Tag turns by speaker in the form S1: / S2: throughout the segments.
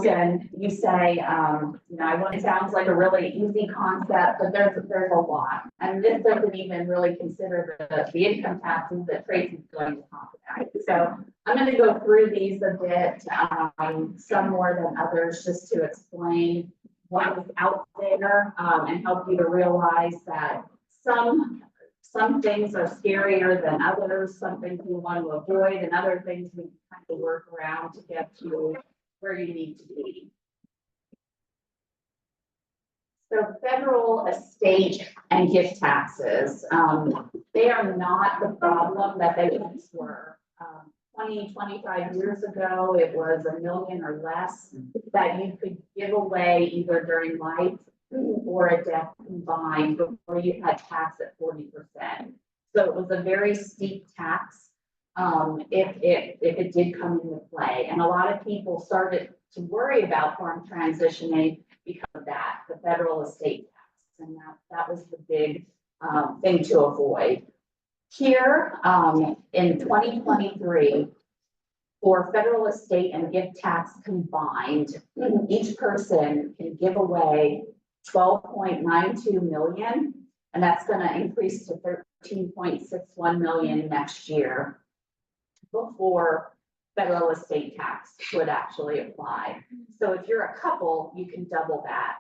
S1: and you say, it sounds like a really easy concept, but there's a lot. And this doesn't even really consider the income taxes that Tracy's going to talk about. So I'm going to go through these a bit, some more than others, just to explain what is out there, and help you to realize that some things are scarier than others, some things we want to avoid, and other things we have to work around to get to where you need to be. So federal estate and gift taxes, they are not the problem that they once were. 25 years ago, it was $1 million or less that you could give away either during life or a death combined before you had tax at 40%. So it was a very steep tax if it did come into play. And a lot of people started to worry about farm transitioning because of that, the federal estate tax. And that was the big thing to avoid. Here in 2023, for federal estate and gift tax combined, each person can give away 12.92 million, and that's going to increase to 13.61 million next year before federal estate tax would actually apply. So if you're a couple, you can double that.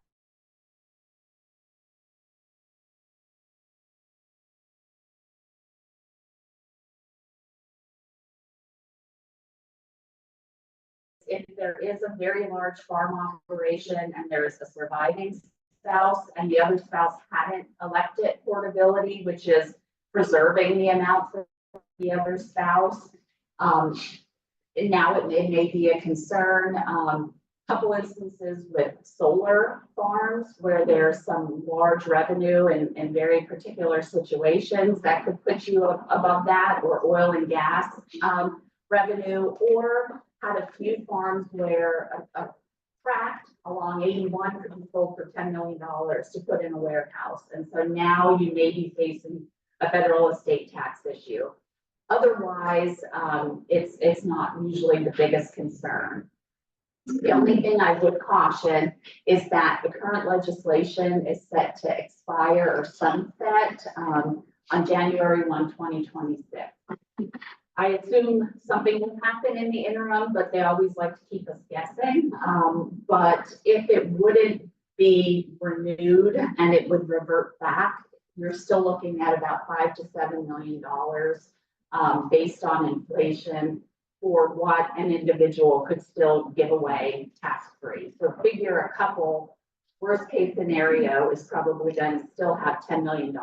S1: If there is a very large farm operation and there is a surviving spouse and the other spouse hadn't elected portability, which is preserving the amount for the other spouse, now it may be a concern. Couple instances with solar farms where there's some large revenue in very particular situations that could put you above that, or oil and gas revenue, or had a few farms where a tract along 81 could be sold for $10 million to put in a warehouse. And so now you may be facing a federal estate tax issue. Otherwise, it's not usually the biggest concern. The only thing I would caution is that the current legislation is set to expire or sunset on January 1, 2026. I assume something will happen in the interim, but they always like to keep us guessing. But if it wouldn't be renewed and it would revert back, you're still looking at about $5 to $7 million based on inflation for what an individual could still give away tax-free. So figure a couple, worst case scenario is probably going to still have $10 million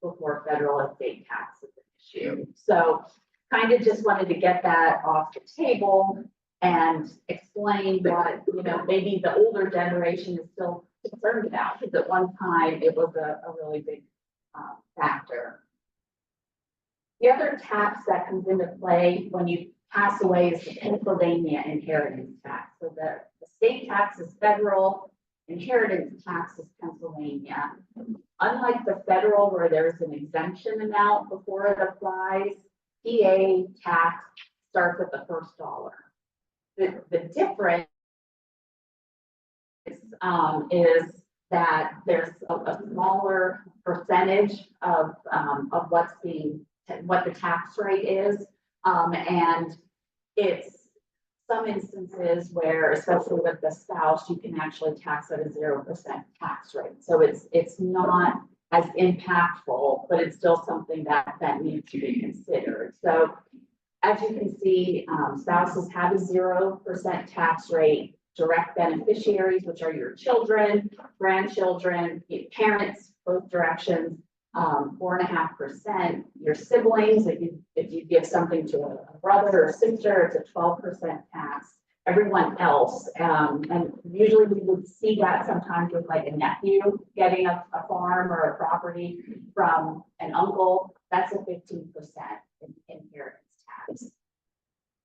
S1: before federal estate tax is an issue. So kind of just wanted to get that off the table and explain what, maybe the older generation is still concerned about, because at one time it was a really big factor. The other tax that comes into play when you pass away is the Pennsylvania inheritance tax. So the state tax is federal, inheritance tax is Pennsylvania. Unlike the federal, where there's an exemption amount before it applies, PA tax starts at the first dollar. The difference is that there's a smaller percentage of what the tax rate is, and it's some instances where, especially with the spouse, you can actually tax at a 0% tax rate. So it's not as impactful, but it's still something that needs to be considered. So as you can see, spouses have a 0% tax rate. Direct beneficiaries, which are your children, grandchildren, parents, both directions, 4.5%. Your siblings, if you give something to a brother or sister, it's a 12% tax. Everyone else, and usually we would see that sometimes with like a nephew getting a farm or a property from an uncle. That's a 15% inheritance tax.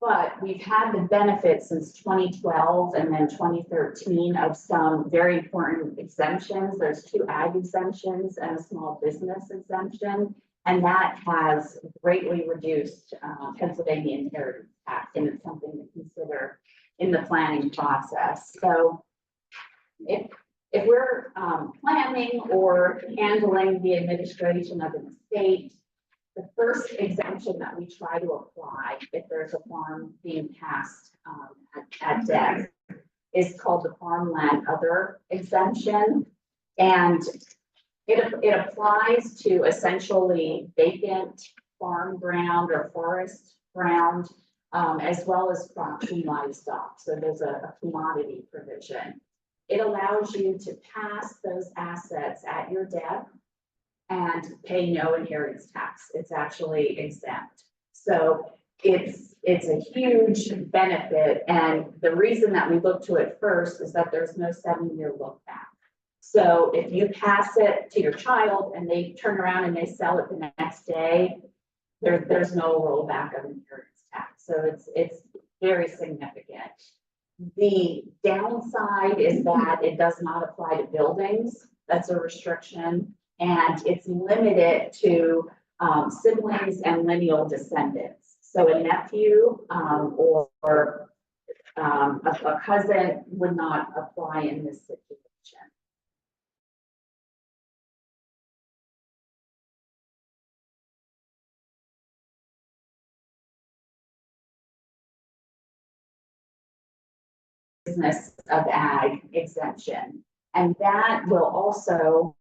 S1: But we've had the benefit since 2012 and then 2013 of some very important exemptions. There's 2 ag exemptions and a small business exemption, and that has greatly reduced Pennsylvania inheritance tax, and it's something to consider in the planning process. So if we're planning or handling the administration of an estate, the first exemption that we try to apply if there's a farm being passed at death is called the farmland other exemption. And it applies to essentially vacant farm ground or forest ground, as well as crops and livestock. So there's a commodity provision. It allows you to pass those assets at your death and pay no inheritance tax. It's actually exempt. So it's a huge benefit. And the reason that we look to it first is that there's no 7-year look back. So if you pass it to your child and they turn around and they sell it the next day, there's no rollback of inheritance tax. So it's very significant. The downside is that it does not apply to buildings. That's a restriction, and it's limited to siblings and lineal descendants. So a nephew or a cousin would not apply in this situation. Business of ag exemption, and that will also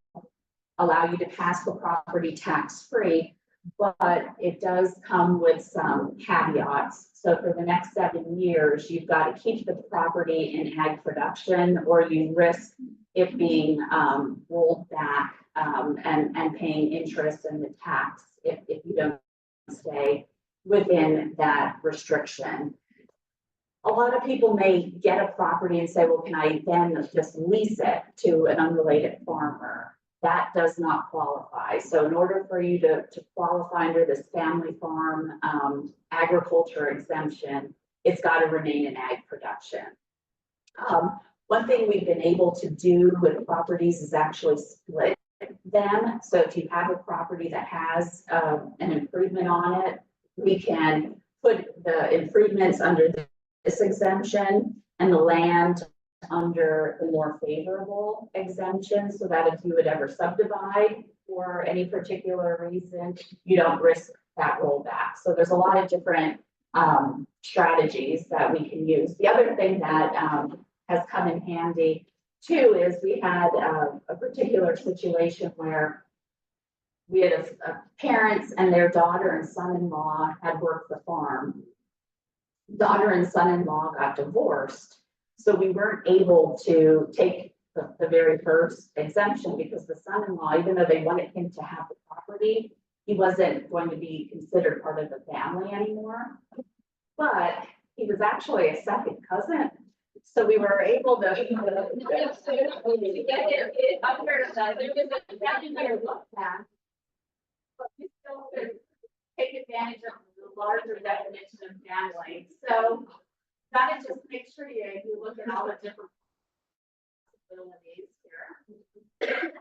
S1: allow you to pass the property tax-free, but it does come with some caveats. So for the next 7 years, you've got to keep the property in ag production, or you risk it being rolled back and paying interest and the tax if you don't stay within that restriction. A lot of people may get a property and say, well, can I then just lease it to an unrelated farmer? That does not qualify. So in order for you to qualify under this family farm agriculture exemption, it's got to remain in ag production. One thing we've been able to do with properties is actually split them. So if you have a property that has an improvement on it, we can put the improvements under this exemption and the land under the more favorable exemption, so that if you would ever subdivide for any particular reason, you don't risk that rollback. So there's a lot of different strategies that we can use. The other thing that has come in handy too is we had a particular situation where we had parents and their daughter and son-in-law had worked the farm. Daughter and son-in-law got divorced, so we weren't able to take the very first exemption because the son-in-law, even though they wanted him to have the property, he wasn't going to be considered part of the family anymore. But he was actually a second cousin, so we were able to get it under there was a 7-year look back, but we still could take advantage of the larger definition of family. So gotta just make sure you look at all the different possibilities here.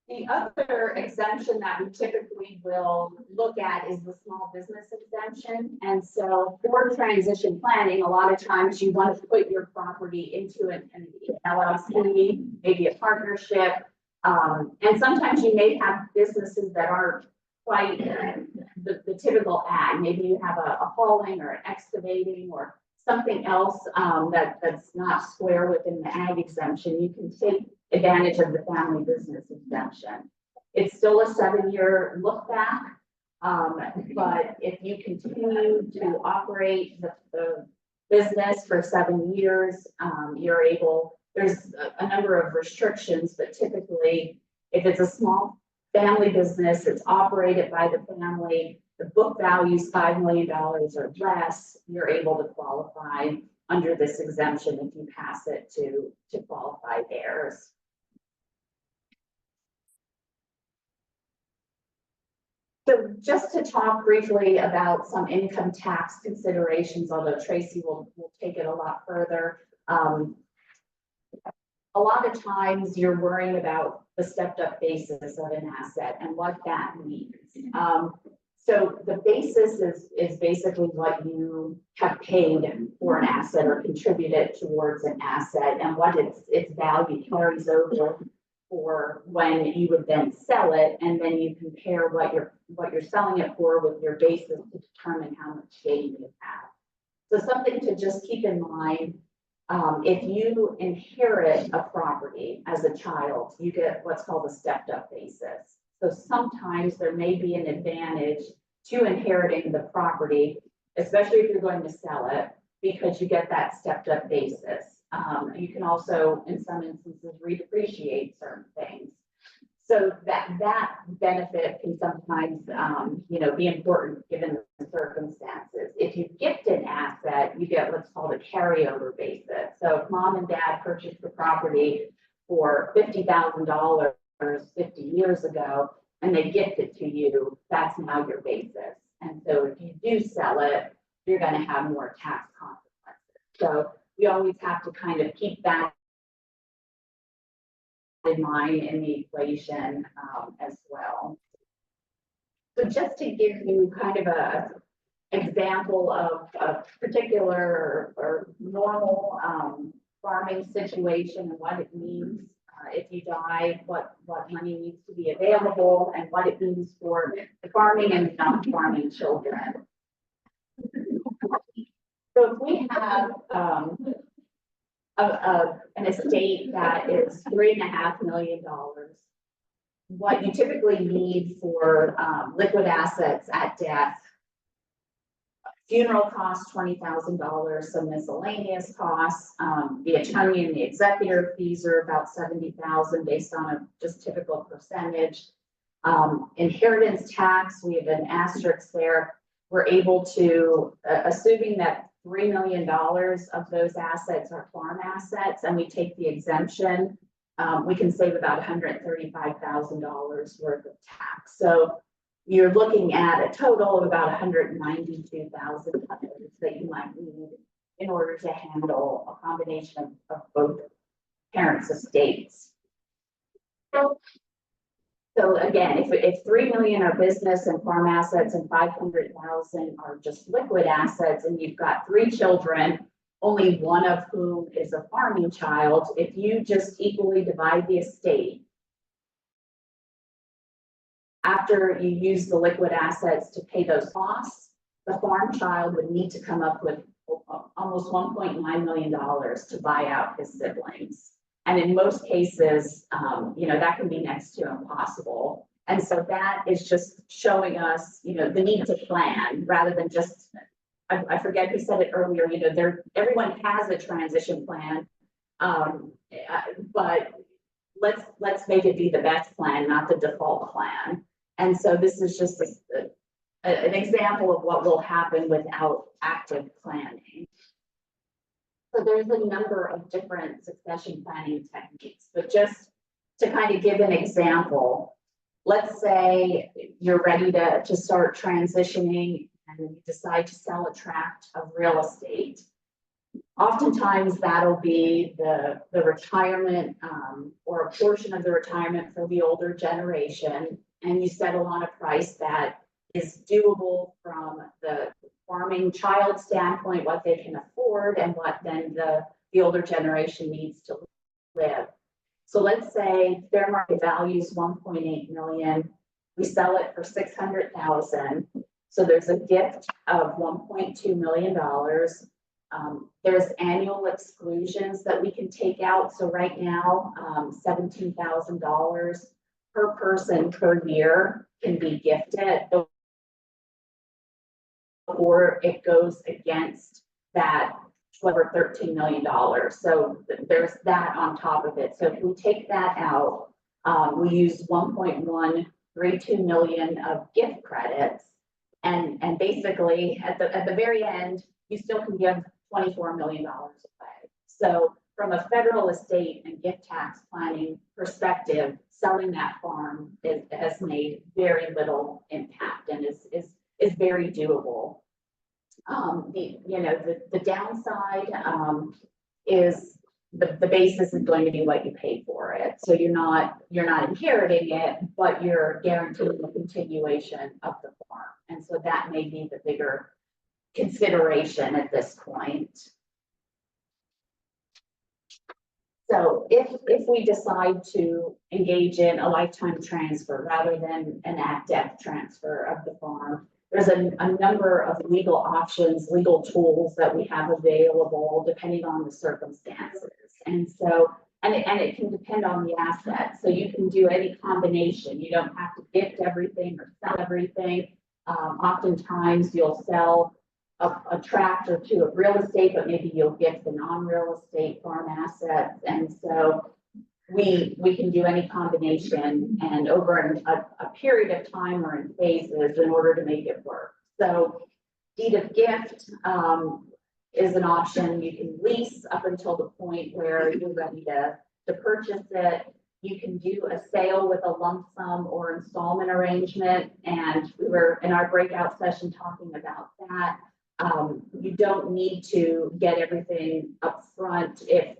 S1: The other exemption that we typically will look at is the small business exemption. And so for transition planning, a lot of times you want to put your property into an LLC, maybe a partnership. And sometimes you may have businesses that aren't quite the typical ag. Maybe you have a hauling or an excavating or something else that's not square within the ag exemption. You can take advantage of the family business exemption. It's still a 7-year look back, but if you continue to operate the business for 7 years, you're able, there's a number of restrictions, but typically if it's a small family business, it's operated by the family, the book value is $5 million or less, you're able to qualify under this exemption if you pass it to qualified heirs. So just to talk briefly about some income tax considerations, although Tracy will take it a lot further. A lot of times you're worrying about the stepped up basis of an asset and what that means. So the basis is basically what you have paid for an asset or contributed towards an asset, and what its value carries over for when you would then sell it, and then you compare what you're selling it for with your basis to determine how much gain you have. So something to just keep in mind, if you inherit a property as a child, you get what's called a stepped up basis. So sometimes there may be an advantage to inheriting the property, especially if you're going to sell it, because you get that stepped up basis. You can also, in some instances, redepreciate certain things. So that benefit can sometimes, be important given the circumstances. If you gift an asset, you get what's called a carryover basis. So if mom and dad purchased the property for $50,000 50 years ago, and they gift it to you, that's now your basis. And so if you do sell it, you're going to have more tax consequences. So we always have to kind of keep that in mind in the equation as well. So just to give you kind of a example of a particular or normal farming situation and what it means if you die, what money needs to be available, and what it means for the farming and non-farming children. So if we have an estate that is $3.5 million, what you typically need for liquid assets at death: funeral costs, $20,000, some miscellaneous costs, the attorney and the executor fees are about $70,000 based on a just typical percentage. Inheritance tax, we have an asterisk there. We're able to, assuming that $3 million of those assets are farm assets and we take the exemption, we can save about $135,000 worth of tax. So you're looking at a total of about $192,000 that you might need in order to handle a combination of both parents' estates. So again, if 3 million are business and farm assets and 500,000 are just liquid assets, and you've got 3 children, only one of whom is a farming child, if you just equally divide the estate, after you use the liquid assets to pay those costs, the farm child would need to come up with almost $1.9 million to buy out his siblings. And in most cases, that can be next to impossible. And so that is just showing us, the need to plan rather than just, I forget who said it earlier, everyone has a transition plan, but let's make it be the best plan, not the default plan. And so this is just an example of what will happen without active planning. So there's a number of different succession planning techniques, but just to kind of give an example, let's say you're ready to start transitioning and you decide to sell a tract of real estate. Oftentimes that'll be the retirement or a portion of the retirement for the older generation, and you settle on a price that is doable from the farming child standpoint, what they can afford, and what then the older generation needs to live. So let's say fair market value is 1.8 million. We sell it for 600,000. So there's a gift of $1.2 million. There's annual exclusions that we can take out. So right now, $17,000 per person per year can be gifted, or it goes against that $13 million. So there's that on top of it. So if we take that out, we use 1.132 million of gift credits, and basically at the very end, you still can give $24 million away. So from a federal estate and gift tax planning perspective, selling that farm has made very little impact and is very doable. The downside is the basis is going to be what you pay for it. So you're not inheriting it, but you're guaranteeing the continuation of the farm. And so that may be the bigger consideration at this point. So if we decide to engage in a lifetime transfer rather than an at-death transfer of the farm, there's a number of legal options, legal tools that we have available depending on the circumstances. And so, and it can depend on the asset. So you can do any combination. You don't have to gift everything or sell everything. Oftentimes you'll sell a tract or two of real estate, but maybe you'll gift the non-real estate farm assets. And so we can do any combination and over a period of time or in phases in order to make it work. So deed of gift is an option. You can lease up until the point where you're ready to purchase it. You can do a sale with a lump sum or installment arrangement. And we were in our breakout session talking about that. You don't need to get everything up front if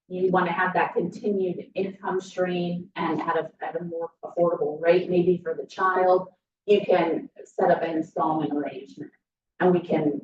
S1: you want to have that continued income stream and at a more affordable rate, maybe for the child. You can set up an installment arrangement, and we can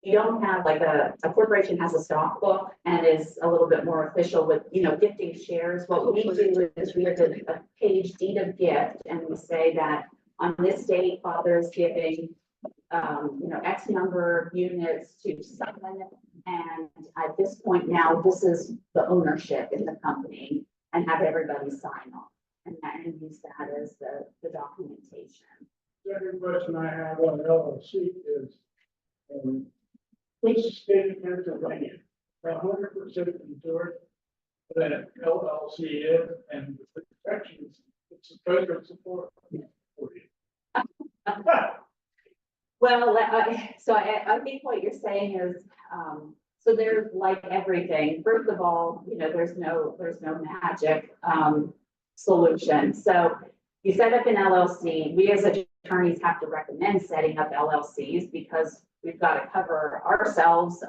S1: you don't have like a corporation has a stock book and is a little bit more official with, gifting shares. What we do is we have a page deed of gift and we say that on this date, father is giving, X number of units to someone. And at this point now, this is the ownership in the company and have everybody sign off and use that as the documentation.
S2: Second question I have on LLC is, which state of Pennsylvania, 100% endorsed that LLC is and the protections it's supposed to support for you.
S1: Well, I think what you're saying is, so there's like everything. First of all, there's no magic solution. So you set up an LLC. We as attorneys have to recommend setting up LLCs because we've got to cover ourselves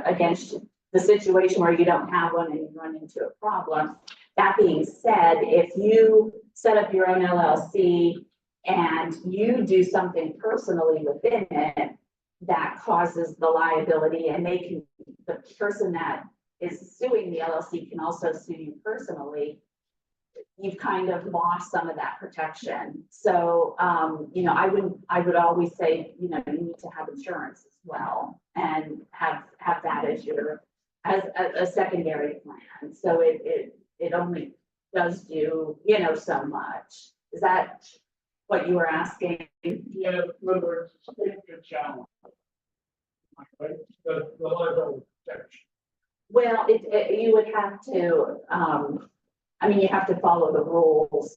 S1: against the situation where you don't have one and you run into a problem. That being said, if you set up your own LLC and you do something personally within it that causes the liability, and the person that is suing the LLC can also sue you personally, you've kind of lost some of that protection. So, I would always say, you need to have insurance as well and have that as a secondary plan. So it only does do, so much. Is that what you were asking?
S2: Yeah, whether it's a significant challenge. Right? The liability protection.
S1: Well, you would have to, you have to follow the rules.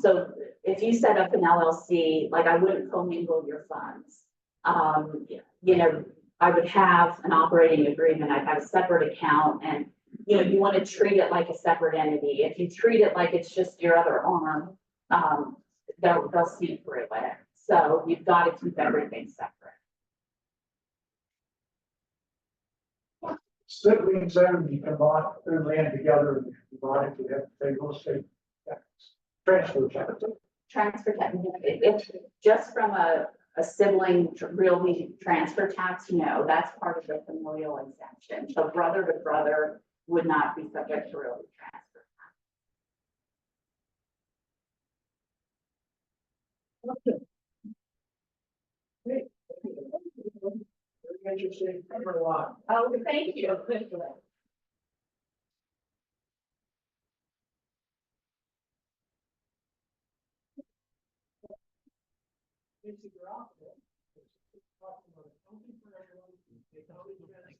S1: So if you set up an LLC, like I wouldn't commingle your funds. I would have an operating agreement. I'd have a separate account and, you want to treat it like a separate entity. If you treat it like it's just your other arm, they'll see through it. So you've got to keep everything separate.
S2: Sibling zone, you can buy their land together and divide it, you have to pay real estate tax. Transfer tax.
S1: Transfer tax, if just from a sibling really transfer tax, no, that's part of the familial exemption. So brother to brother would not be subject to really transfer
S2: Okay. Great. Very interesting. Covered a lot.
S1: tax. Oh, thank you.
S2: It's a